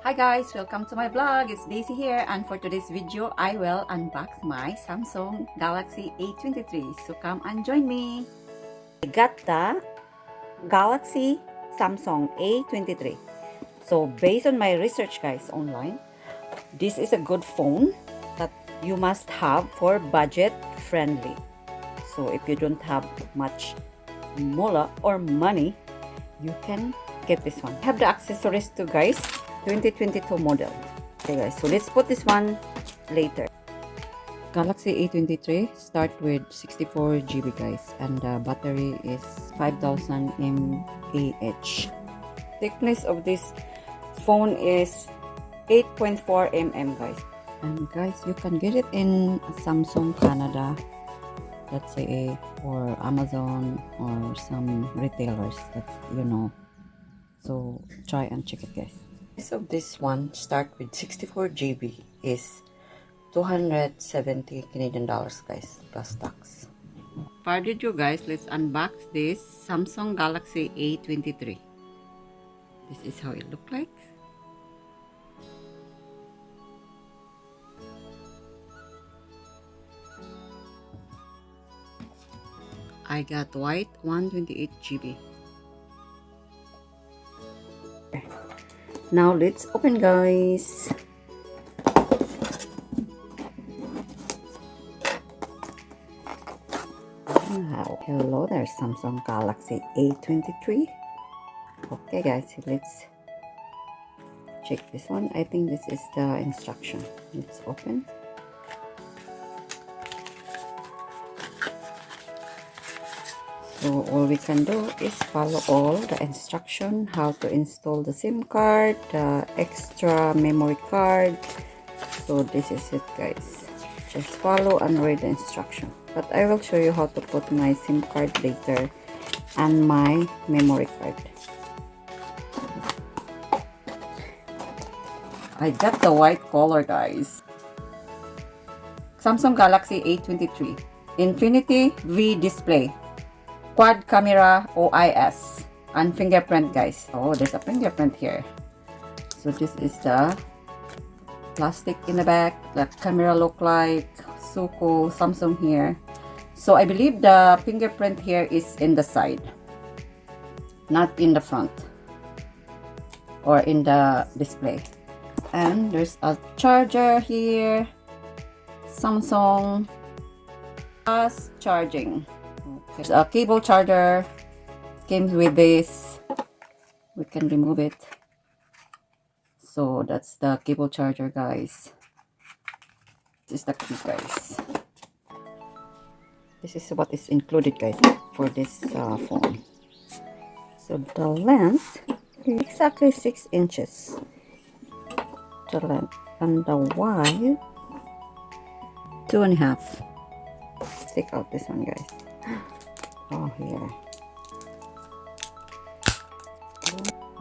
Hi guys, welcome to my vlog. It's Daisy here, and for today's video, I will unbox my Samsung Galaxy A23. So come and join me. I got the Galaxy Samsung A23. So based on my research guys online, this is a good phone that you must have for budget friendly. So if you don't have much moolah or money, you can get this one. I have the accessories too guys. 2022 model. Okay guys, so let's put this one later. Galaxy A23 start with 64 GB guys, and the battery is 5000 mAh. Thickness of this phone is 8.4 mm guys. And guys, you can get it in Samsung Canada, let's say, or Amazon, or some retailers that you know. So try and check it guys. Price of this one start with 64 GB is 270 Canadian dollars guys, plus tax. For did you guys, let's unbox this Samsung Galaxy A23. This is how it look like. I got white 128 GB. Now let's open guys. Wow, hello there Samsung Galaxy A23. Okay guys, let's check this one. I think this is the instruction. Let's open. So all we can do is follow all the instruction, how to install the SIM card, the extra memory card. So this is it guys. Just follow and read the instruction. But I will show you how to put my SIM card later and my memory card. I got the white color guys. Samsung Galaxy A23 Infinity V display, quad camera OIS, and fingerprint guys. Oh, there's a fingerprint here. So this is the plastic in the back. The camera look like so cool. Samsung here. So I believe the fingerprint here is in the side, not in the front or in the display. And there's a charger here. Samsung fast charging. There's a cable charger. Came with this. We can remove it. So that's the cable charger guys. This is the key guys. This is what is included guys for this phone. So the length is exactly 6 inches. The length, and the wide 2.5. Let's take out this one guys. Oh, here.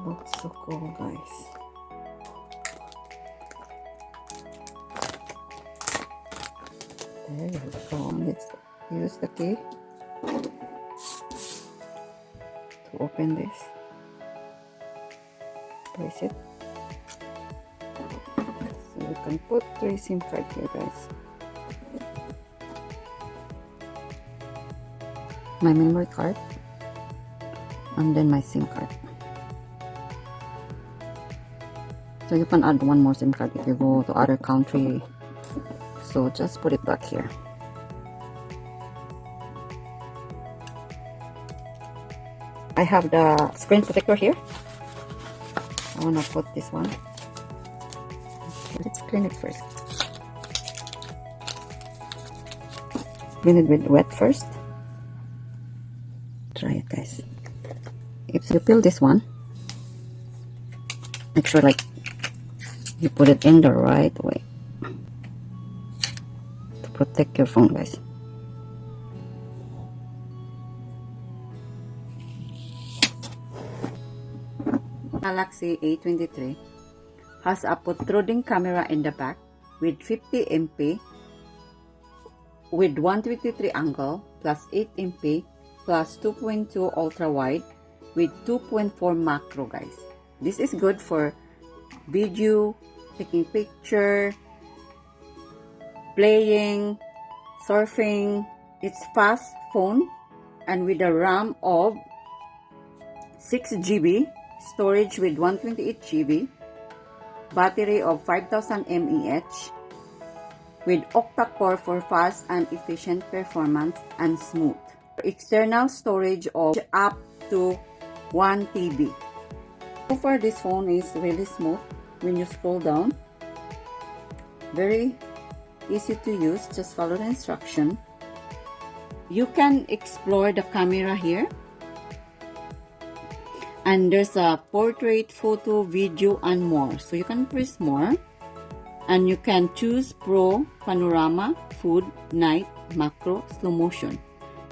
Looks so cool guys. There you go. Let's use the key to open this. Place it. So we can put 3 SIM cards here guys. My memory card, and then my SIM card. So you can add one more SIM card if you go to other country. So just put it back here. I have the screen protector here. I want to put this one. Let's clean it first. Clean it with wet first. Try it guys. If you peel this one, make sure like you put it in the right way to protect your phone guys. Galaxy A23 has a protruding camera in the back with 50 MP with 123 angle plus 8 MP plus 2.2 ultra wide with 2.4 macro guys. This is good for video, taking picture, playing, surfing. It's fast phone and with a RAM of 6 GB, storage with 128 GB, battery of 5000 mAh, with octa-core for fast and efficient performance and smooth. External storage of up to 1 TB. So far, this phone is really smooth when you scroll down. Very easy to use, just follow the instruction. You can explore the camera here. And there's a portrait, photo, video, and more. So you can press more. And you can choose Pro, Panorama, Food, Night, Macro, Slow Motion.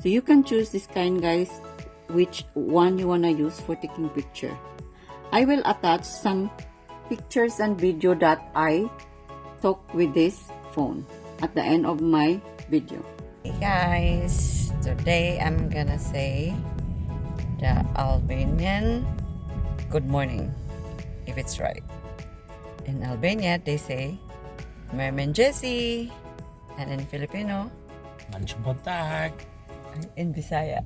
So you can choose this kind, guys, which one you want to use for taking picture. I will attach some pictures and video that I took with this phone at the end of my video. Hey guys, today I'm gonna say the Albanian good morning, if it's right. In Albania, they say Mermen Jesse, and in Filipino, Manchubotag. In Bisaya.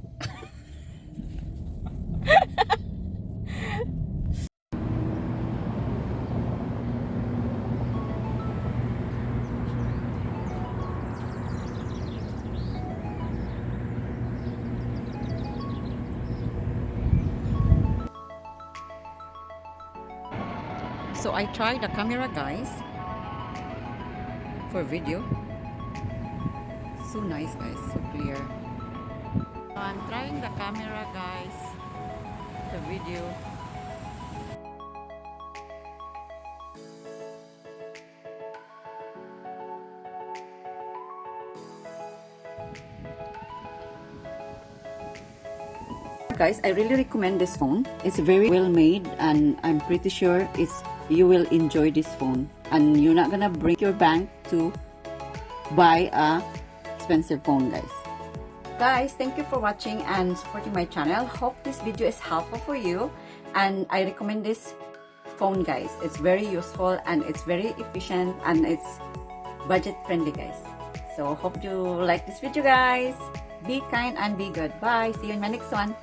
So I tried the camera, guys, for video. So nice, guys, so clear. So I'm trying the camera, guys, the video. Guys, I really recommend this phone. It's very well made and I'm pretty sure you will enjoy this phone and you're not gonna break your bank to buy a expensive phone, guys. Guys, thank you for watching and supporting my channel. Hope this video is helpful for you and I recommend this phone, guys. It's very useful and it's very efficient and it's budget friendly, guys. So hope you like this video, guys. Be kind and be good. Bye. See you in my next one.